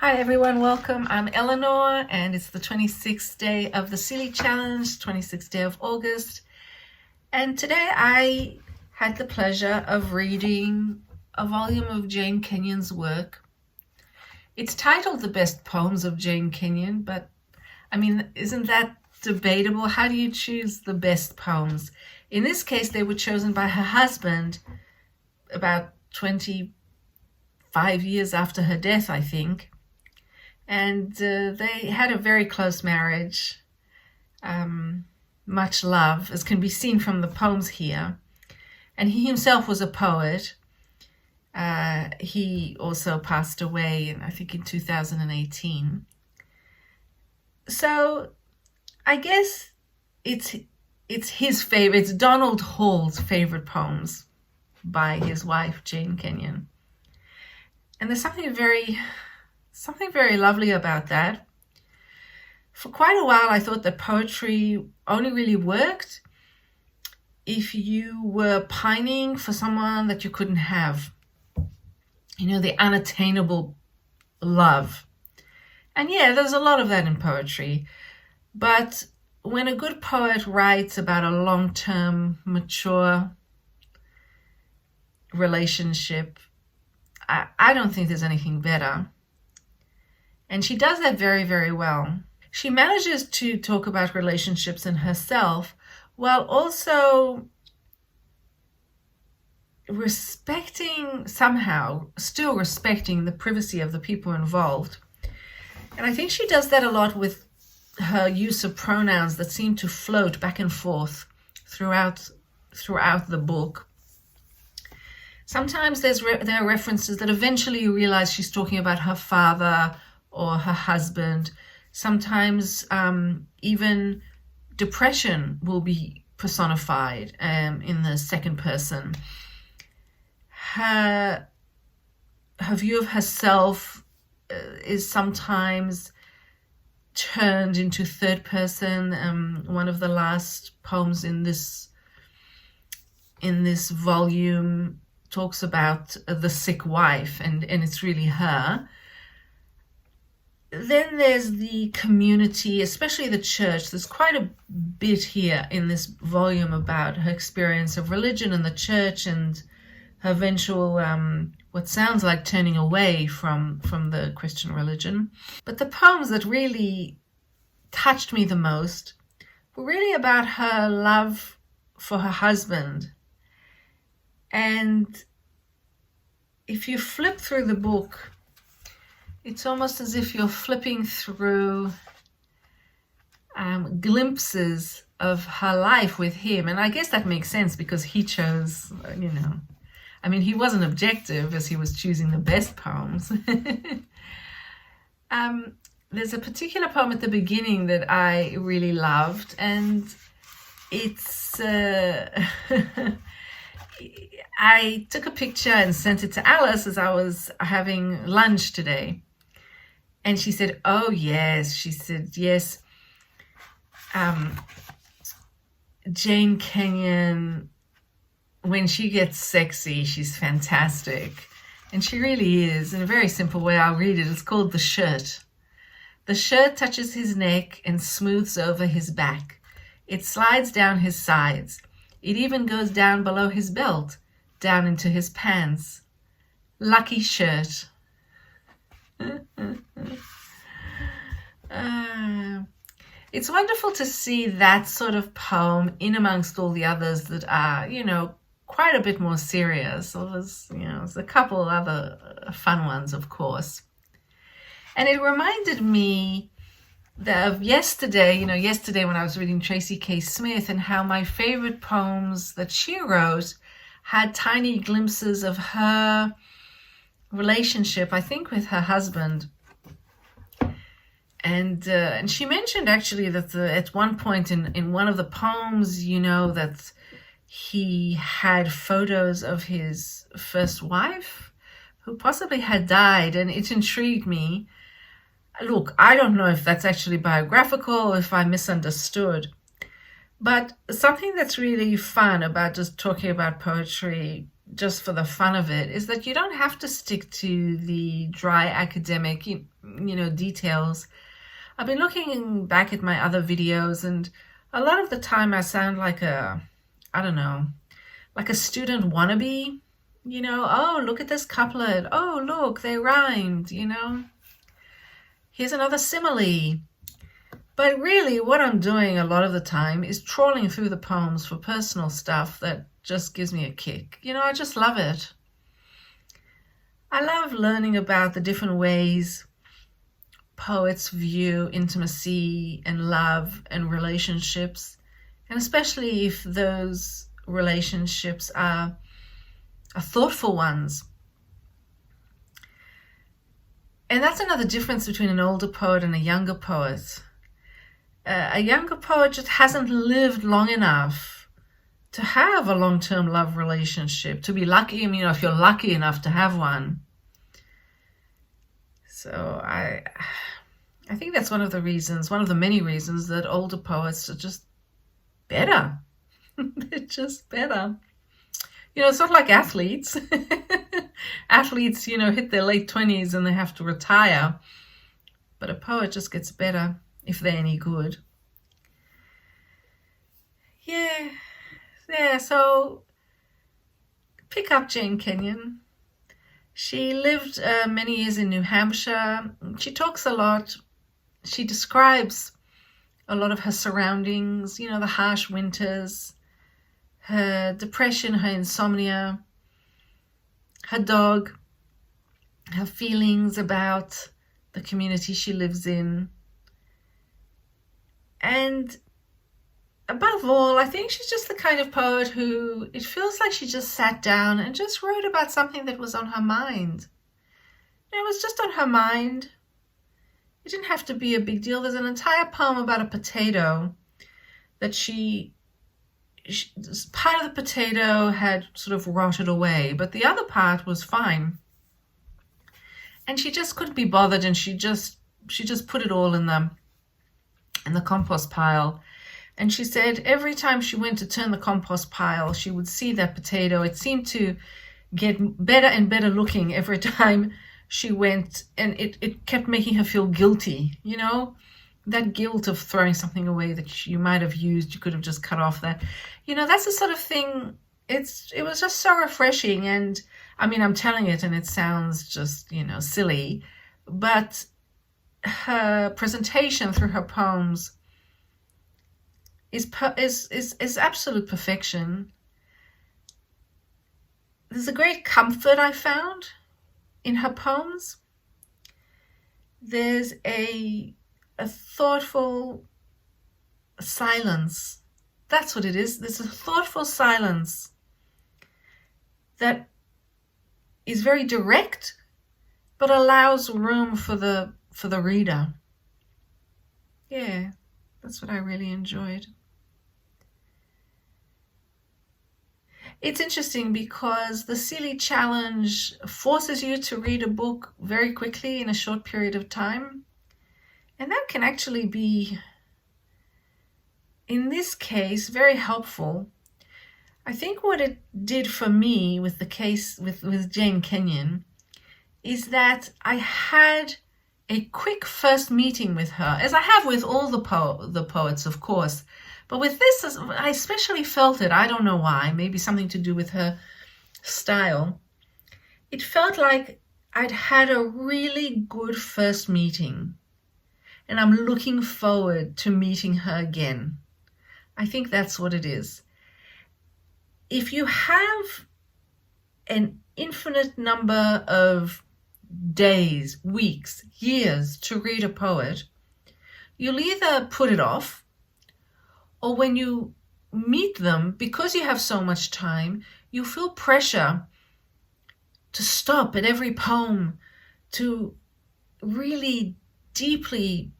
Hi everyone, welcome. I'm Eleanor and it's the 26th day of the Silly Challenge, 26th day of August. And today I had the pleasure of reading a volume of Jane Kenyon's work. It's titled The Best Poems of Jane Kenyon, but I mean, isn't that debatable? How do you choose the best poems? In this case, they were chosen by her husband about 25 years after her death, I think. And they had a very close marriage, much love, as can be seen from the poems here. And he himself was a poet. He also passed away, I think, in 2018. So I guess it's his favorite, it's Donald Hall's favorite poems by his wife, Jane Kenyon. And there's something very lovely about that. For quite a while, I thought that poetry only really worked if you were pining for someone that you couldn't have. You know, the unattainable love. And yeah, there's a lot of that in poetry. But when a good poet writes about a long-term, mature relationship, I don't think there's anything better. And she does that very, very well. She manages to talk about relationships and herself while also still respecting the privacy of the people involved. And I think she does that a lot with her use of pronouns that seem to float back and forth throughout the book. Sometimes there are references that eventually you realize she's talking about her father or her husband. Sometimes even depression will be personified in the second person. Her view of herself is sometimes turned into third person. One of the last poems in this volume talks about the sick wife, and it's really her. Then there's the community, especially the church. There's quite a bit here in this volume about her experience of religion and the church and her eventual, what sounds like turning away from the Christian religion. But the poems that really touched me the most were really about her love for her husband. And if you flip through the book, it's almost as if you're flipping through glimpses of her life with him. And I guess that makes sense because he chose, he wasn't objective as he was choosing the best poems. There's a particular poem at the beginning that I really loved, and it's... I took a picture and sent it to Alice as I was having lunch today. And she said, oh, yes. She said, yes. Jane Kenyon, when she gets sexy, she's fantastic. And she really is. In a very simple way, I'll read it. It's called The Shirt. The shirt touches his neck and smooths over his back. It slides down his sides. It even goes down below his belt, down into his pants. Lucky shirt. It's wonderful to see that sort of poem in amongst all the others that are, quite a bit more serious. So there's a couple other fun ones, of course. And it reminded me of yesterday when I was reading Tracy K. Smith, and how my favorite poems that she wrote had tiny glimpses of her relationship, I think, with her husband. And she mentioned actually that at one point in one of the poems, that he had photos of his first wife who possibly had died, and it intrigued me. Look, I don't know if that's actually biographical or if I misunderstood, but something that's really fun about just talking about poetry just for the fun of it is that you don't have to stick to the dry academic. details. I've been looking back at my other videos, and a lot of the time I sound like I don't know, like a student wannabe. Oh, look at this couplet. Oh, look, they rhymed, Here's another simile. But really, what I'm doing a lot of the time is trawling through the poems for personal stuff that just gives me a kick. I just love it. I love learning about the different ways poets view intimacy and love and relationships, and especially if those relationships are thoughtful ones. And that's another difference between an older poet and a younger poet. A younger poet just hasn't lived long enough to have a long-term love relationship, to be lucky, if you're lucky enough to have one. So I think that's one of the many reasons that older poets are just better. They're just better. It's not like athletes. Athletes, hit their late 20s and they have to retire. But a poet just gets better if they're any good. Yeah, so pick up Jane Kenyon. She lived many years in New Hampshire. She talks a lot. She describes a lot of her surroundings, the harsh winters, her depression, her insomnia, her dog, her feelings about the community she lives in. And above all, I think she's just the kind of poet who it feels like she just sat down and just wrote about something that was on her mind. It was just on her mind. It didn't have to be a big deal. There's an entire poem about a potato that part of the potato had sort of rotted away, but the other part was fine. And she just couldn't be bothered, and she just put it all in the compost pile. And she said every time she went to turn the compost pile, she would see that potato. It seemed to get better and better looking every time she went, and it kept making her feel guilty, that guilt of throwing something away that you might have used. You could have just cut off that. That's the sort of thing. It was just so refreshing. And I'm telling it and it sounds just, silly, but her presentation through her poems is absolute perfection. There's a great comfort I found in her poems. There's a thoughtful silence. That's what it is. There's a thoughtful silence that is very direct, but allows room for the reader. Yeah, that's what I really enjoyed. It's interesting because the Seeley Challenge forces you to read a book very quickly in a short period of time. And that can actually be, in this case, very helpful. I think what it did for me with the case with Jane Kenyon is that I had a quick first meeting with her, as I have with all the poets, of course. But with this, I especially felt it. I don't know why. Maybe something to do with her style. It felt like I'd had a really good first meeting. And I'm looking forward to meeting her again. I think that's what it is. If you have an infinite number of days, weeks, years to read a poet, you'll either put it off, or when you meet them, because you have so much time, you feel pressure to stop at every poem, to really deeply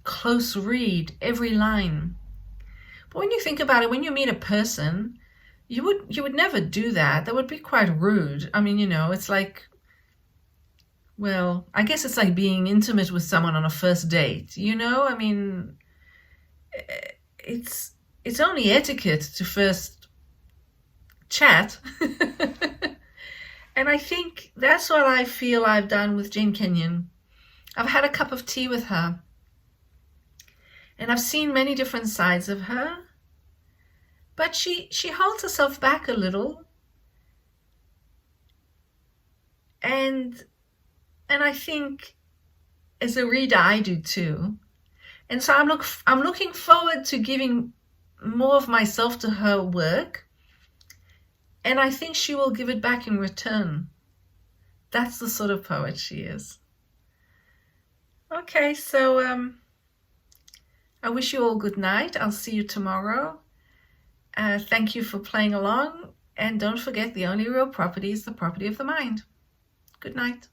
close read every line. But when you think about it, when you meet a person, you would never do that. That would be quite rude. It's like, well, I guess it's like being intimate with someone on a first date, it's only etiquette to first chat. And I think that's what I feel I've done with Jane Kenyon. I've had a cup of tea with her, and I've seen many different sides of her, but she holds herself back a little, and I think as a reader I do too. And so I'm looking forward to giving more of myself to her work, and I think she will give it back in return. That's the sort of poet she is. Okay, so I wish you all good night. I'll see you tomorrow. Thank you for playing along, and don't forget, the only real property is the property of the mind. Good night.